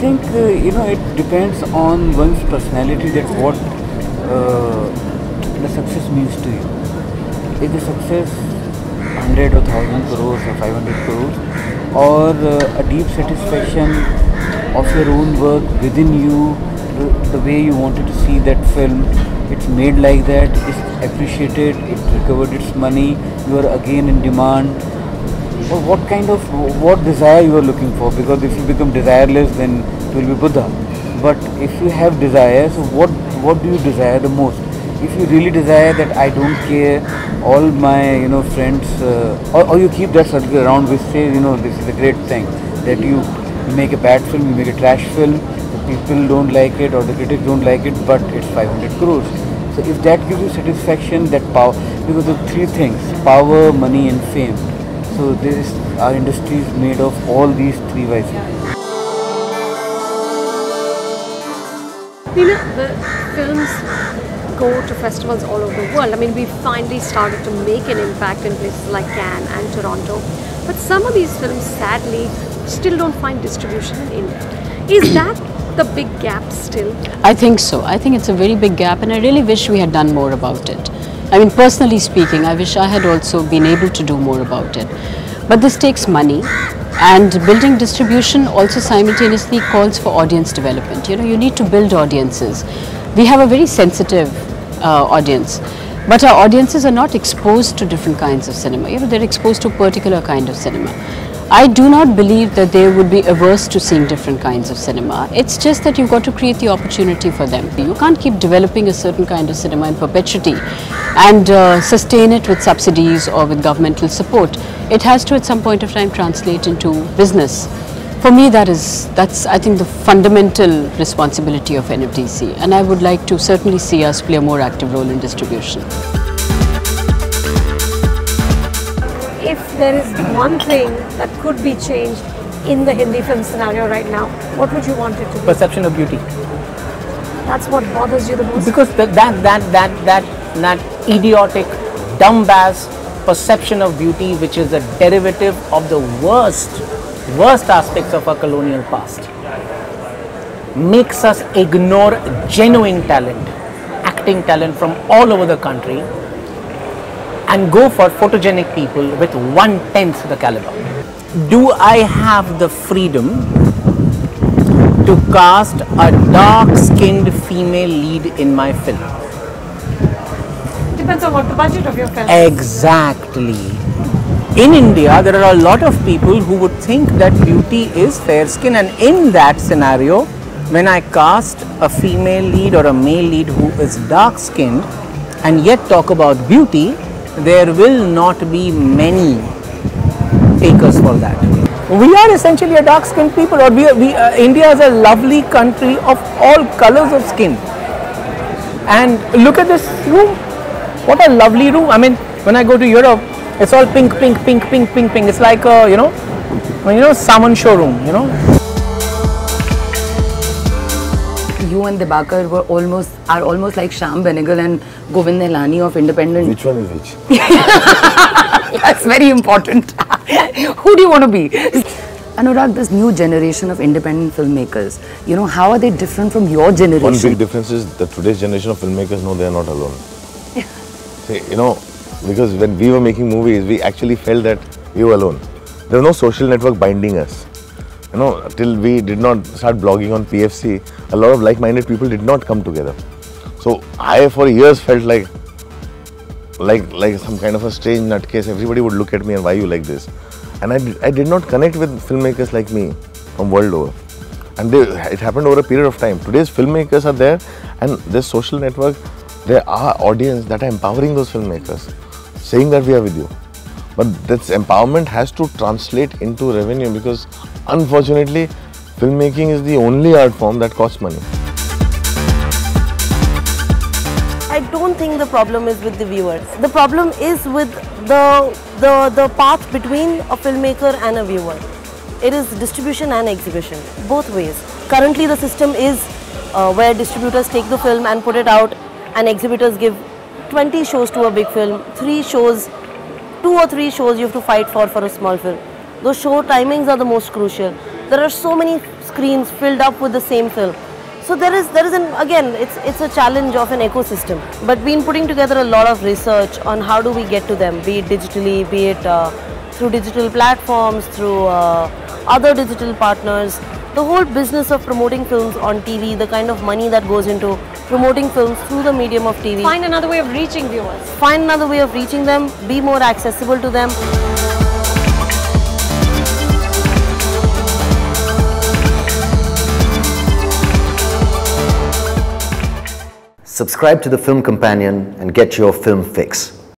think it depends on one's personality, that what the success means to you. Is the success 100 or 1000 crores or 500 crores, or a deep satisfaction of your own work within you, the way you wanted to see that film, it's made like that, it's appreciated, it recovered its money, you are again in demand, or what desire you are looking for? Because if you become desireless, then you will be Buddha. But if you have desire, so what do you desire the most? If you really desire that I don't care, all my friends, or you keep that circle around which says this is a great thing, that you make a bad film, you make a trash film, the people don't like it or the critics don't like it, but it's 500 crores. So if that gives you satisfaction, that power, because of three things: power, money and fame. So our industry is made of all these three vices. The films go to festivals all over the world. I mean, we finally started to make an impact in places like Cannes and Toronto. But some of these films, sadly, still don't find distribution in India. Is that the big gap still? I think so. I think it's a very big gap, and I really wish we had done more about it. I mean, personally speaking, I wish I had also been able to do more about it. But this takes money, and building distribution also simultaneously calls for audience development. You need to build audiences. We have a very sensitive audience, but our audiences are not exposed to different kinds of cinema. They're exposed to a particular kind of cinema. I do not believe that they would be averse to seeing different kinds of cinema. It's just that you've got to create the opportunity for them. You can't keep developing a certain kind of cinema in perpetuity and sustain it with subsidies or with governmental support. It has to at some point of time translate into business. For me, that's I think the fundamental responsibility of NFDC, and I would like to certainly see us play a more active role in distribution. If there is one thing that could be changed in the Hindi film scenario right now, what would you want it to be? Perception of beauty. That's what bothers you the most? Because that idiotic, dumb-ass perception of beauty, which is a derivative of the worst aspects of our colonial past, makes us ignore genuine talent, acting talent from all over the country, and go for photogenic people with 1/10 the caliber. Do I have the freedom to cast a dark-skinned female lead in my film? Depends on what the budget of your film is. Exactly. In India, there are a lot of people who would think that beauty is fair skin, and in that scenario, when I cast a female lead or a male lead who is dark-skinned and yet talk about beauty, there will not be many takers for that. We are essentially a dark-skinned people, or India is a lovely country of all colors of skin. And look at this room. What a lovely room. I mean, when I go to Europe, it's all pink, pink, pink, pink, pink, pink. It's like a, salmon showroom, You and Dibakar are almost like Shyam Benegal and Govind Nehlani of independent. Which one is which? That's very important. Who do you want to be? Anurag, this new generation of independent filmmakers, how are they different from your generation? One big difference is that today's generation of filmmakers know they are not alone. See, because when we were making movies, we actually felt that we were alone. There was no social network binding us. Till we did not start blogging on PFC, a lot of like-minded people did not come together. So I, for years, felt like some kind of a strange nutcase. Everybody would look at me and, why you like this? And I did not connect with filmmakers like me from world over. And it happened over a period of time. Today's filmmakers are there, and this social network, there are audience that are empowering those filmmakers, saying that we are with you. But this empowerment has to translate into revenue, because unfortunately, filmmaking is the only art form that costs money. I don't think the problem is with the viewers. The problem is with the path between a filmmaker and a viewer. It is distribution and exhibition, both ways. Currently the system is where distributors take the film and put it out, and exhibitors give 20 shows to a big film, 2 or 3 shows you have to fight for a small film. Those show timings are the most crucial. There are so many screens filled up with the same film. So there is again, it's a challenge of an ecosystem. But we've been putting together a lot of research on how do we get to them, be it digitally, be it through digital platforms, through other digital partners. The whole business of promoting films on TV, the kind of money that goes into promoting films through the medium of TV. Find another way of reaching viewers. Find another way of reaching them, be more accessible to them. Subscribe to the Film Companion and get your film fix.